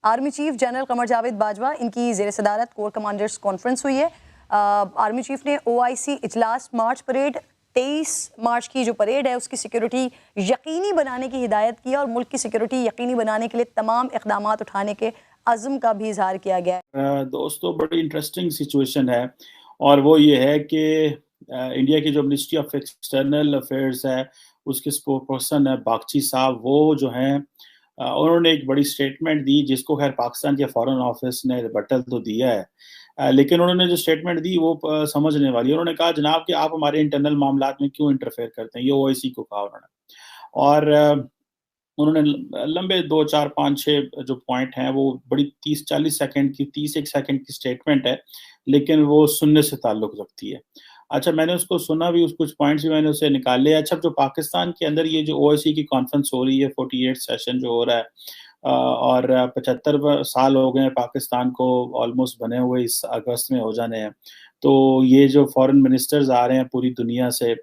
Army chief general Qamar Javed Bajwa ان کی زیر صدارت کور کمانڈرز کانفرنس ہوئی ہے. آرمی چیف نے OIC اجلاس مارچ پریڈ 23 مارچ کی جو پریڈ ہے اس کی سیکیورٹی یقینی بنانے کی ہدایت کی اور ملک کی سیکیورٹی یقینی بنانے کے لیے تمام اقدامات اٹھانے کے عزم کا بھی اظہار کیا گیا ہے. دوستو بڑی انٹرسٹنگ سچویشن ہے اور وہ یہ ہے کہ انڈیا کی جو منسٹری آف ایکسٹرنل افیئرز ہے اس کے اسپوک پرسن ہے باگچی صاحب، وہ جو ہیں انہوں نے ایک بڑی سٹیٹمنٹ دی جس کو خیر پاکستان کے فارن آفس نے ریبٹل تو دیا ہے، لیکن انہوں نے جو سٹیٹمنٹ دی وہ سمجھنے والی. انہوں نے کہا جناب کہ آپ ہمارے انٹرنل معاملات میں کیوں انٹرفیئر کرتے ہیں، یہ OIC کو کہا انہوں نے. اور انہوں نے لمبے 2 4 5 6 جو پوائنٹ ہیں وہ بڑی 30-40 سیکنڈ کی 31 سیکنڈ کی سٹیٹمنٹ ہے لیکن وہ سننے سے تعلق رکھتی ہے. اچھا میں نے اس کو سنا بھی، اس کچھ پوائنٹس بھی میں نے اسے نکال لیا. اچھا جو پاکستان کے اندر یہ جو OIC کی کانفرنس ہو رہی ہے 48 سیشن جو ہو رہا ہے اور 75 سال ہو گئے ہیں پاکستان کو آلموسٹ بنے ہوئے، اس اگست میں ہو جانے ہیں. تو یہ جو فارن منسٹرز آ رہے ہیں پوری دنیا سے،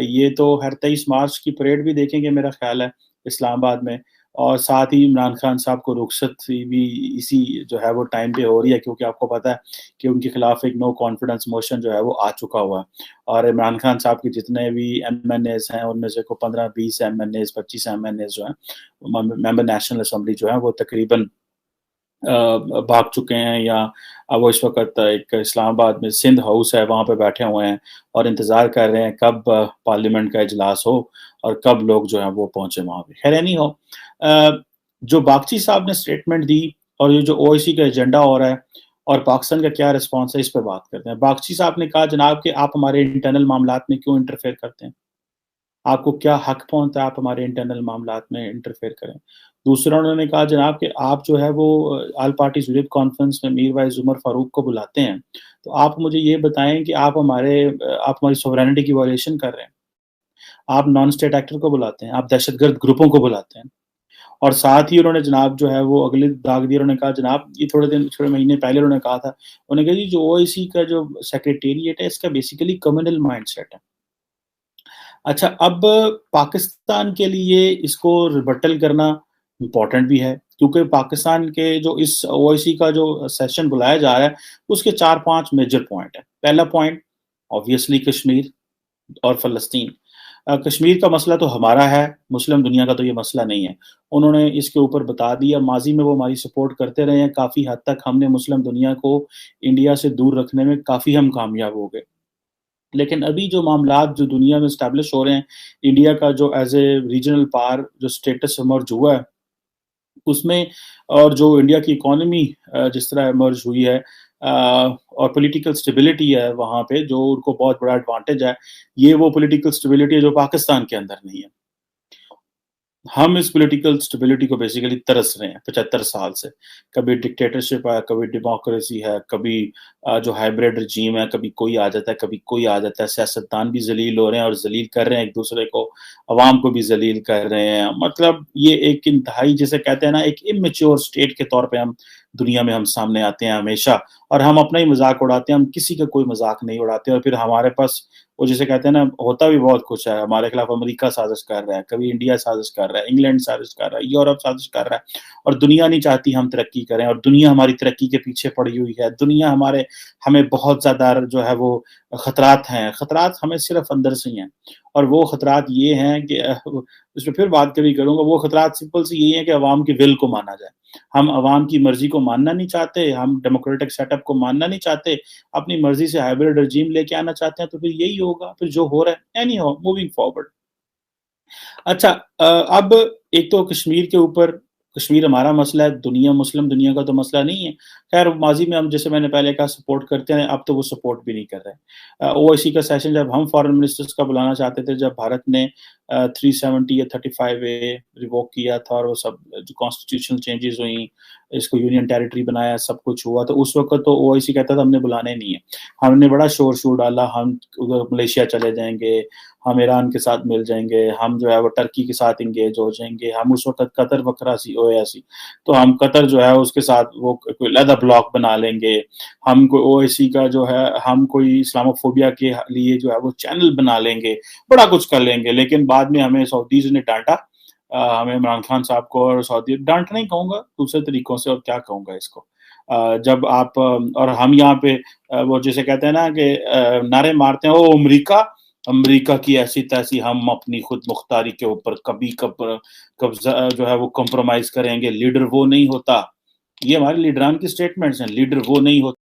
یہ تو ہر 23 مارچ کی پریڈ بھی دیکھیں گے میرا خیال ہے اسلام آباد میں، اور ساتھ ہی عمران خان صاحب کو رخصت بھی اسی جو ہے وہ ٹائم پہ ہو رہی ہے، کیونکہ آپ کو پتہ ہے کہ ان کے خلاف ایک نو کانفیڈنس موشن جو ہے وہ آ چکا ہوا ہے. اور عمران خان صاحب کے جتنے بھی MNAs ہیں ان میں سے کو 15-20 MNAs 25 MNAs جو ہیں ممبر نیشنل اسمبلی جو ہیں وہ تقریباً بھاگ چکے ہیں، یا وہ اس وقت ایک اسلام آباد میں سندھ ہاؤس ہے وہاں پہ بیٹھے ہوئے ہیں اور انتظار کر رہے ہیں کب پارلیمنٹ کا اجلاس ہو اور کب لوگ جو ہیں وہ پہنچے وہاں پہ. خیر نہیں ہو، جو باگچی صاحب نے سٹیٹمنٹ دی اور یہ جو OIC کا ایجنڈا ہو رہا ہے اور پاکستان کا کیا رسپانس ہے اس پہ بات کرتے ہیں. باگچی صاحب نے کہا جناب کہ آپ ہمارے انٹرنل معاملات میں کیوں انٹرفیئر کرتے ہیں، آپ کو کیا حق پہنچتا ہے آپ ہمارے انٹرنل معاملات میں انٹرفیئر کریں. دوسرا انہوں نے کہا جناب کہ آپ جو ہے وہ آل پارٹی وزٹ کانفرنس میں میر وائز عمر فاروق کو بلاتے ہیں، تو آپ مجھے یہ بتائیں کہ آپ ہماری سوورینٹی کی وائلیشن کر رہے ہیں. آپ نان اسٹیٹ ایکٹر کو بلاتے ہیں، آپ دہشت گرد گروپوں کو بلاتے ہیں. اور ساتھ ہی انہوں نے جناب جو ہے وہ اگلی داغ دی، انہوں نے کہا جناب یہ تھوڑے مہینے پہلے انہوں نے کہا تھا، انہوں نے کہا جی جو OIC کا جو سیکریٹریٹ ہے اس کا بیسیکلی کمیونل مائنڈ سیٹ ہے. اچھا اب پاکستان کے لیے اس کو ریبٹل کرنا امپورٹنٹ بھی ہے، کیونکہ پاکستان کے جو اس OIC کا جو سیشن بلایا جا رہا ہے اس کے 4-5 میجر پوائنٹ ہیں. پہلا پوائنٹ آبویسلی کشمیر اور فلسطین. کشمیر کا مسئلہ تو ہمارا ہے، مسلم دنیا کا تو یہ مسئلہ نہیں ہے. انہوں نے اس کے اوپر بتا دیا، ماضی میں وہ ہماری سپورٹ کرتے رہے ہیں، کافی حد تک ہم نے مسلم دنیا کو انڈیا سے دور رکھنے میں کافی ہم کامیاب ہو گئے. لیکن ابھی جو معاملات جو دنیا میں اسٹیبلش ہو رہے ہیں، انڈیا کا جو ایز اے ریجنل پاور جو اسٹیٹس ایمرج ہوا ہے اس میں، اور جو انڈیا کی اکانومی جس طرح ایمرج ہوئی ہے اور پولیٹیکل سٹیبلٹی ہے وہاں پہ جو ان کو بہت بڑا ایڈوانٹیج ہے، یہ وہ پولیٹیکل سٹیبلٹی ہے جو پاکستان کے اندر نہیں ہے. ہم اس پولیٹیکل سٹیبلٹی کو بیسیکلی ترس رہے ہیں 75 سال سے. کبھی ڈکٹیٹرشپ ہے، کبھی ڈیموکریسی ہے، کبھی جو ہائبریڈ رجیم ہے، کبھی کوئی آ جاتا ہے کبھی کوئی آ جاتا ہے. سیاستدان بھی ذلیل ہو رہے ہیں اور ذلیل کر رہے ہیں ایک دوسرے کو، عوام کو بھی ذلیل کر رہے ہیں. مطلب یہ ایک انتہائی جسے کہتے ہیں نا ایک امیچور اسٹیٹ کے طور پہ ہم دنیا میں ہم سامنے آتے ہیں ہمیشہ، اور ہم اپنا ہی مذاق اڑاتے ہیں، ہم کسی کا کوئی مذاق نہیں اڑاتے. اور پھر ہمارے پاس وہ جسے کہتے ہیں نا ہوتا بھی بہت کچھ ہے. ہمارے خلاف امریکہ سازش کر رہا ہے، کبھی انڈیا سازش کر رہا ہے، انگلینڈ سازش کر رہا ہے، یورپ سازش کر رہا ہے، اور دنیا نہیں چاہتی ہم ترقی کریں، اور دنیا ہماری ترقی کے پیچھے پڑی ہوئی ہے. دنیا ہمیں بہت زیادہ جو ہے وہ خطرات ہیں. خطرات ہمیں صرف اندر سے ہی ہیں، اور وہ خطرات یہ ہیں کہ اس پہ پھر بات کبھی کروں گا. وہ خطرات سمپل سے یہی ہیں کہ عوام کی ول کو مانا جائے. ہم عوام کی مرضی کو ماننا نہیں چاہتے، ہم ڈیموکریٹک سیٹ اپ کو ماننا نہیں چاہتے، اپنی مرضی سے ہائبرڈ رجیم لے کے آنا چاہتے ہیں. تو پھر یہی ہوگا پھر جو ہو رہا ہے. اینی ہو موونگ فارورڈ. اچھا اب ایک تو کشمیر کے اوپر، کشمیر ہمارا مسئلہ ہے، دنیا مسلم دنیا کا تو مسئلہ نہیں ہے. خیر ماضی میں ہم جیسے میں نے پہلے کہا سپورٹ کرتے ہیں، اب تو وہ سپورٹ بھی نہیں کر رہے. OIC کا سیشن جب ہم فارن منسٹرز کا بلانا چاہتے تھے، جب بھارت نے 370 یا 35A ریووک کیا تھا اور وہ سب جو کانسٹیٹیوشنل چینجز ہوئیں، اس کو یونین ٹیریٹری بنایا، سب کچھ ہوا، تو اس وقت تو OIC کہتا تھا ہم نے بلانے نہیں ہے. ہم نے بڑا شور شور ڈالا، ہم ادھر ملیشیا چلے جائیں گے، ہم ایران کے ساتھ مل جائیں گے، ہم جو ہے وہ ٹرکی کے ساتھ انگیج ہو جائیں گے. ہم اس وقت قطر وکرا سی OIC، تو ہم قطر جو ہے اس کے ساتھ وہ کوئی علیحدہ بلاک بنا لیں گے. ہم کوئی OIC کا جو ہے ہم کوئی اسلاموفوبیا کے لیے جو ہے وہ چینل بنا لیں گے، بڑا کچھ کر لیں گے. لیکن بعد میں ہمیں سعودیز نے ڈانٹا ہمیں عمران خان صاحب کو اور سعودی ڈانٹنا ہی کہوں گا دوسرے طریقوں سے، اور کیا کہوں گا اس کو. جب آپ اور ہم یہاں پہ وہ جیسے کہتے ہیں نا کہ نعرے مارتے ہیں او امریکہ کی ایسی تیسی، ہم اپنی خود مختاری کے اوپر کبھی قبضہ جو ہے وہ کمپرومائز کریں گے، لیڈر وہ نہیں ہوتا. یہ ہمارے لیڈران کی سٹیٹمنٹس ہیں، لیڈر وہ نہیں ہوتا.